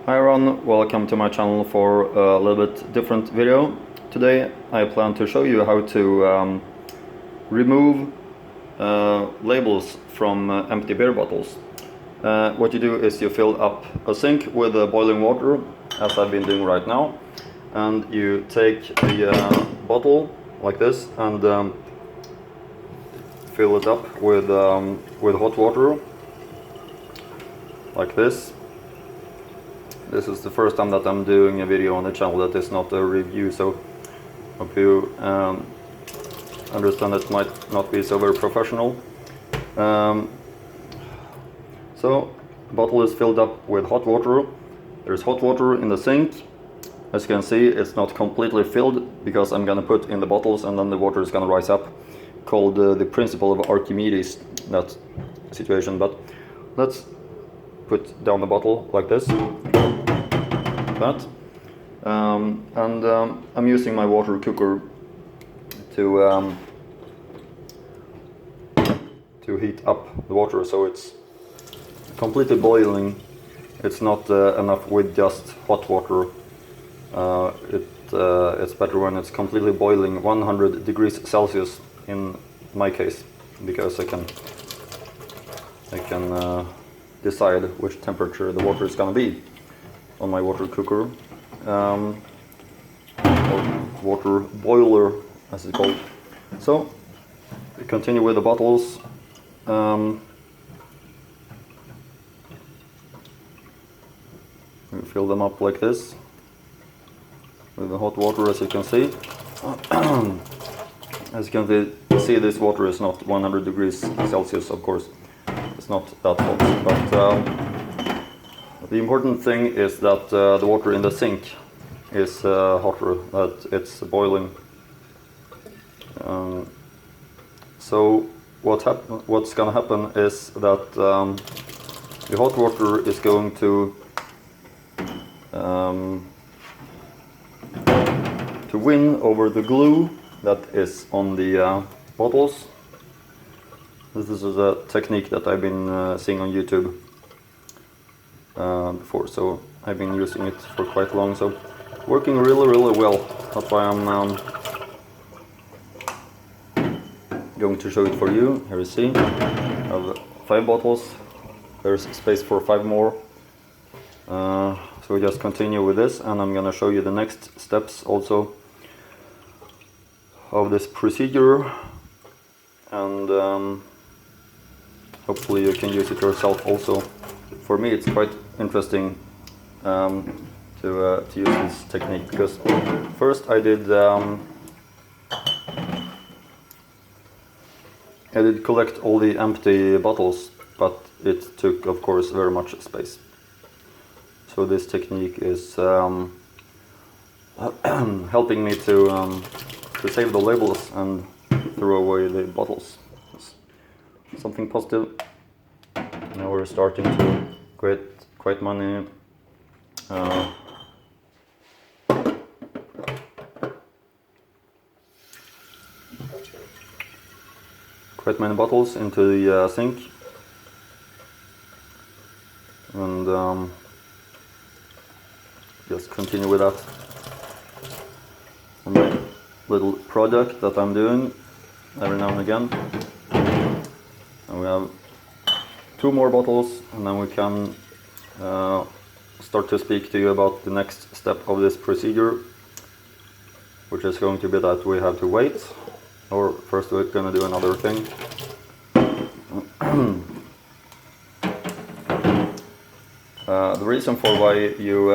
Hi everyone, welcome to my channel for a little bit different video. Today I plan to show you how to remove labels from empty beer bottles. What you do is you fill up a sink with boiling water, as I've been doing right now, and you take the bottle like this and fill it up with hot water like this. This is the first time that I'm doing a video on the channel that is not a review, so hope you understand it might not be so very professional. So the bottle is filled up with hot water. There's hot water in the sink. As you can see, it's not completely filled because I'm gonna put in the bottles and then the water is gonna rise up, called the principle of Archimedes, that situation. But let's put down the bottle like this. That. I'm using my water cooker to heat up the water, so it's completely boiling. It's not enough with just hot water. It's better when it's completely boiling, 100 degrees Celsius in my case, because I can decide which temperature the water is gonna be on my water cooker, or water boiler as it's called. So we continue with the bottles. We fill them up like this with the hot water, as you can see. As you can see, this water is not 100 degrees Celsius, of course. It's not that hot, but the important thing is that the water in the sink is hotter, that it's boiling. So what's gonna happen is that the hot water is going to win over the glue that is on the bottles. This is a technique that I've been seeing on YouTube before, so I've been using it for quite long, so working really well. That's why I'm going to show it for you. Here you see, I have 5 bottles. There's space for 5 more. So we just continue with this, and I'm gonna show you the next steps also of this procedure, and hopefully you can use it yourself also. For me it's quite interesting to use this technique, because first I did collect all the empty bottles, but it took, of course, very much space. So this technique is helping me to save the labels and throw away the bottles. It's something positive. Now we're starting to create quite many bottles into the sink, and just continue with that. My little project that I'm doing every now and again. And we have 2 more bottles, and then we can start to speak to you about the next step of this procedure, which is going to be that we have to wait, or first we're going to do another thing. The reason for why you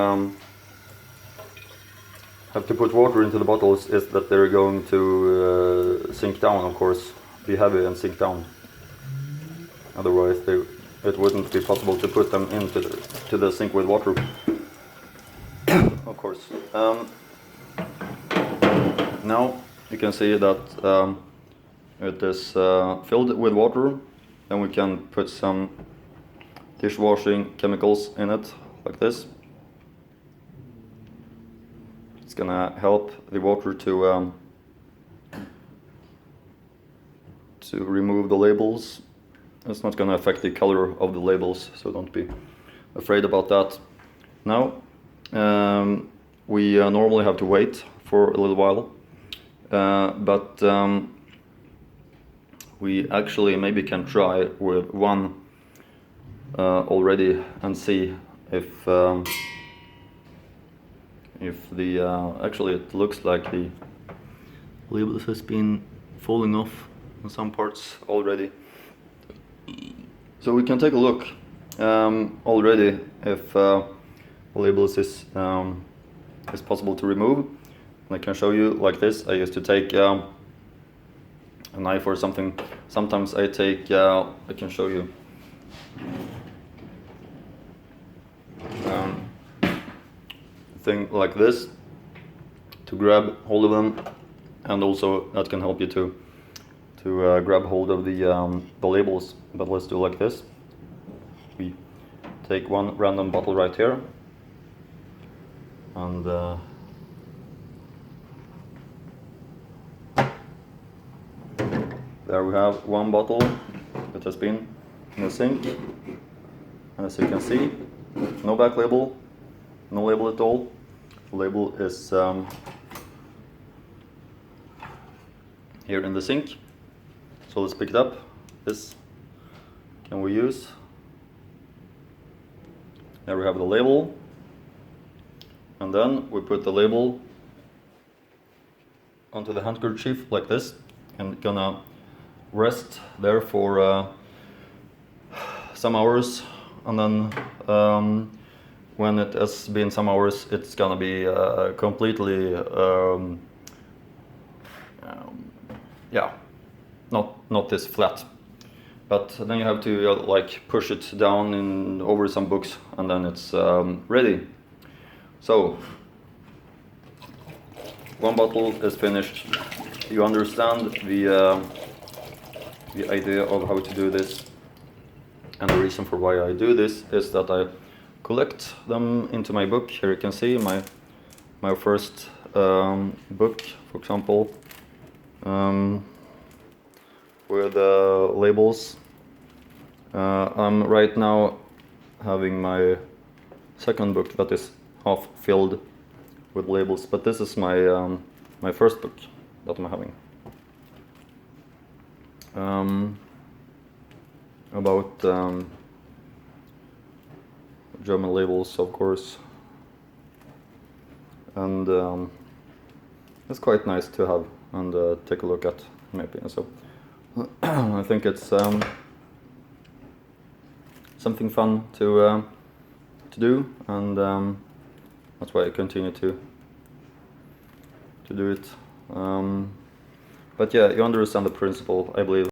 have to put water into the bottles is that they're going to sink down, of course, be heavy and sink down. Otherwise it wouldn't be possible to put them into the sink with water, of course. Now you can see that it is filled with water, and we can put some dishwashing chemicals in it, like this. It's gonna help the water to remove the labels. It's not gonna affect the color of the labels, so don't be afraid about that. Now we normally have to wait for a little while, but we actually maybe can try with one already and see if the actually it looks like the labels has been falling off in some parts already. So we can take a look already if labels is possible to remove. I can show you like this. I used to take a knife or something. Sometimes I take I can show you thing like this to grab hold of them, and also that can help you to grab hold of the labels. But let's do like this. We take one random bottle right here, and there we have one bottle that has been in the sink, and as you can see, no back label, no label at all. The label is here in the sink. So let's pick it up. This can we use. There we have the label, and then we put the label onto the handkerchief like this, and gonna rest there for some hours, and then when it has been some hours, it's gonna be completely yeah, not this flat, but then you have to like push it down in over some books, and then it's ready. So one bottle is finished. You understand the idea of how to do this, and the reason for why I do this is that I collect them into my book. Here you can see my first book, for example, with labels. I'm right now having my second book that is half filled with labels, but this is my my first book that I'm having. About German labels, of course, and it's quite nice to have and take a look at, in my opinion. So I think it's something fun to do, and that's why I continue to do it. But yeah, you understand the principle, I believe.